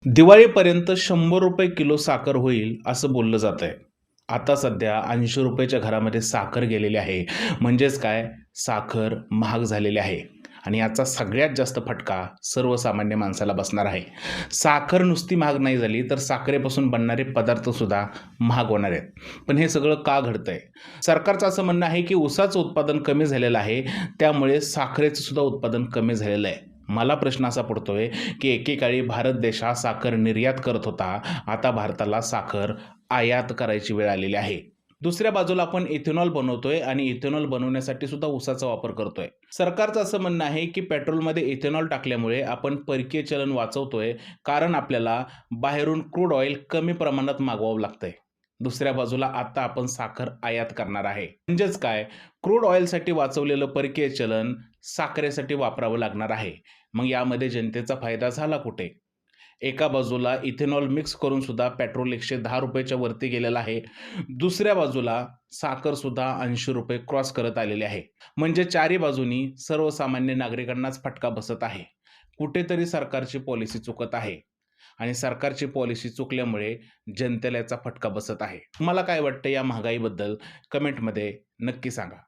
दिवाळीपर्यंत ₹100 किलो साखर होईल असं बोललं जातंय. आता सध्या ₹80च्या घरामध्ये साखर गेलेली आहे. म्हणजेच काय साखर महाग झालेली आहे आणि याचा सगळ्यात जास्त फटका सर्वसामान्य माणसाला बसणार आहे. साखर नुसती महाग नाही झाली तर साखरेपासून बनणारे पदार्थसुद्धा महाग होणार आहेत. पण हे सगळं का घडतंय? सरकारचं असं म्हणणं आहे की ऊसाचं उत्पादन कमी झालेलं आहे. त्यामुळे साखरेचं सुद्धा उत्पादन कमी झालेलं आहे. मला प्रश्न असा पडतोय की एकेकाळी भारत देश हा साखर निर्यात करत होता. आता भारताला साखर आयात करायची वेळ आलेली आहे. दुसऱ्या बाजूला आपण इथेनॉल बनवतोय आणि इथेनॉल बनवण्यासाठी सुद्धा ऊसाचा वापर करतोय. सरकारचं असं म्हणणं आहे की पेट्रोलमध्ये इथेनॉल टाकल्यामुळे आपण परकीय चलन वाचवतोय, कारण आपल्याला बाहेरून क्रूड ऑइल कमी प्रमाणात मागवावं लागतंय. दुसऱ्या बाजूला आता आपण साखर आयात करणार आहे. म्हणजेच काय, क्रूड ऑइलसाठी वाचवलेलं परकीय चलन साखरेसाठी वापरावं लागणार आहे. मग यामध्ये जनतेचा फायदा झाला कुठे? एका बाजूला इथेनॉल मिक्स करून सुद्धा पेट्रोल ₹110च्या वरती गेलेलं आहे. दुसऱ्या बाजूला साखरसुद्धा ₹80 क्रॉस करत आलेली आहे. म्हणजे चारी बाजूनी सर्वसामान्य नागरिकांनाच फटका बसत आहे. कुठेतरी सरकारची पॉलिसी चुकत आहे आणि सरकारची पॉलिसी चुकल्यामुळे जनतेला याचा फटका बसत आहे. तुम्हाला काय वाटतं या महागाईबद्दल? कमेंटमध्ये नक्की सांगा.